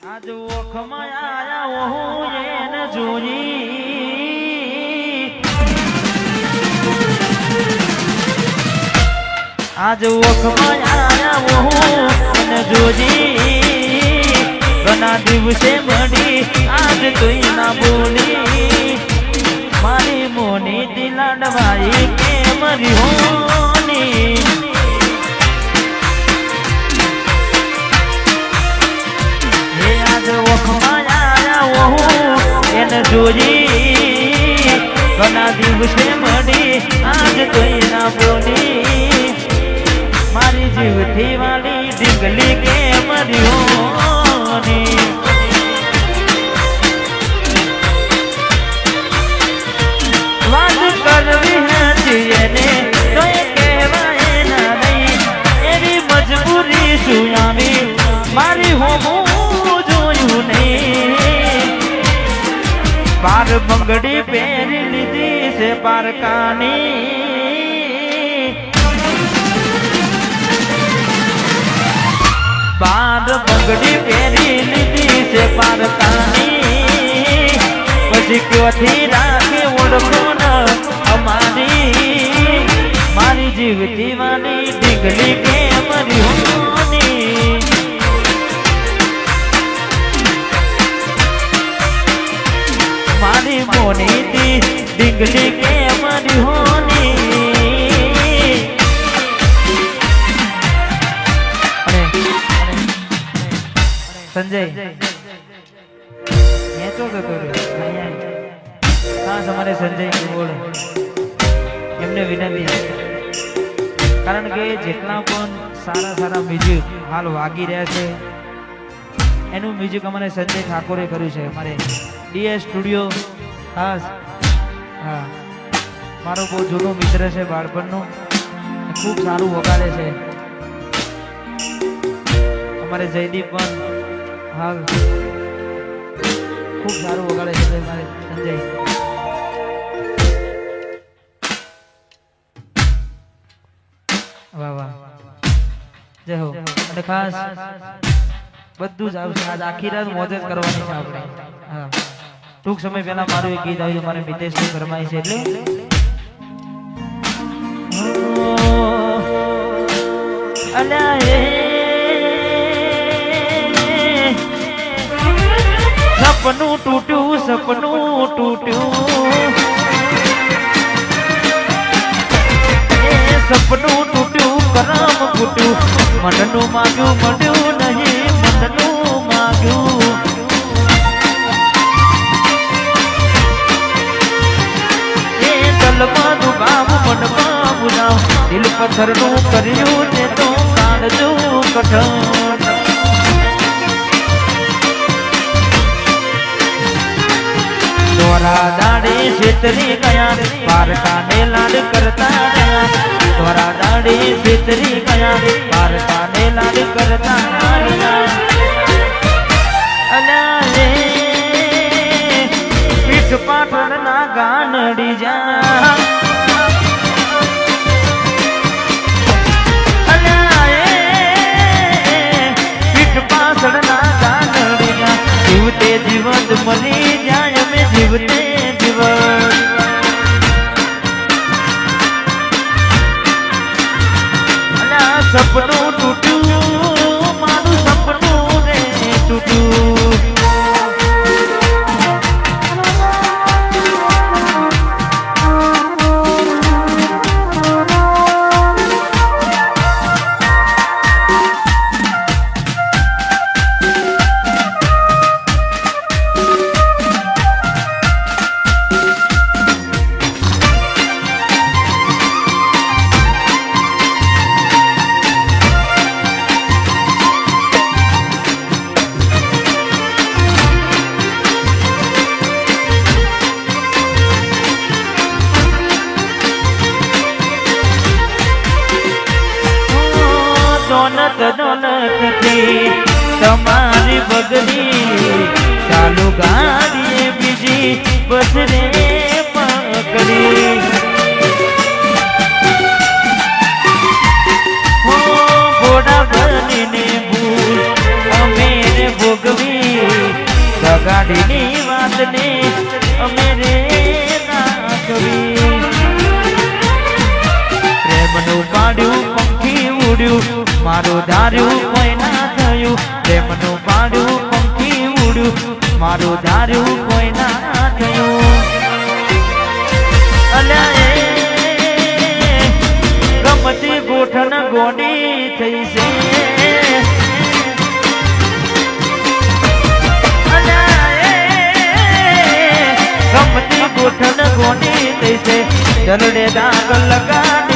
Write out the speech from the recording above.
આજ ઓખમાં આયા હું એને જોઈ આજ ઓખમાં આયા હું એને જોઈ ઘણા દિવસે મળી આજ તું ના બોલી મારી મોની દિલાડવાઈ કે મરી હોની એને જોઈ ઘણા દિવસે મળી આજ તોય ના બોલી મારી જીવથી વાળી ડીંગલી કે મરી હોની વાત કરવી હતી એને તોય કહેવાય ના નહીં એવી મજબૂરી શું આવી મારી હોમું જોયું નહીં બાર બંગડી પહેરી લીધી છે પારકાની બાર બંગડી પહેરી લીધી છે પારકાની પછી ક્યોથી રાખે ઓળખો ન અમારી મારી જીવતી વાળી ડીંગલી કે મરી હોની મારી મોની દી ડીંગલી કે મારી હોની સંજય નેચો જતો રહ્યો ખાસ અમારે સંજય બોલે એમને વિનંતી કારણ કે જેટલા પણ સારા સારા મ્યુઝિક હાલ વાગી રહ્યા છે એનું મ્યુઝિક અમારે સંજય ઠાકોરે કર્યું છે અમારે ડીએસ સ્ટુડિયો ખાસ હા મારો બહુ જૂનો મિત્ર છે બાળપણનો ખૂબ સારું વગાડે છે અમારે જયદીપ પણ હાલ ખૂબ સારું વગાડે છે મારે સંજય વાહ વાહ જય હો અને ખાસ બધું જ આવશે આજ આખી રાત મોજ જ કરવાની છે આપણે હા ટૂંક સમય પહેલા મારું એક ગીત આવ્યું મારે મિતેશની ફરમાઈ છે એટલે સપનું તૂટ્યું સપનું તૂટ્યું કરમ ફૂટ્યું મનનું માગ્યું મળ્યું નહીં મનનું માગ્યું તલવાનું બાબુ મનમાં મુનાવ દિલ પથ્થરનું કર્યું ને તો કાઢજો કઠણ દ્વારા દાડે છેતરી ગયા પારકાને લાડ કરતા રહ્યા દ્વારા દાડે છેતરી ગયા પારકાને લાડ કરતા રહ્યા અલા પીઠ પાટણ ના ગાનડી જા પીઠ પાટણ ના ગાનડી જા જીવતે જીવત મરી જાય અમે જીવતે જીવત સપનું તૂટ્યું મારું સપનું રે તૂટ્યું દોલતથી તમારી બગડી ચાલુ ગાડીએ બીજી બસ રે પકડી ઘોડા બનીને ભૂલ અમે ભોગવી લગાડીની વાતને અમે રે નાખવી પ્રેમનું પાડ્યું પંખી ઉડ્યું મારું ધાર્યું કોઈ ના થયું પ્રેમનું પાડ્યું પંખી ઉડ્યું મારું ધાર્યું કોઈ ના થયું ગમતી ગોઠણ ગોડી થઈ છે ગમતી ગોઠણ ગોડી થઈ છે જલડે દાગ લગા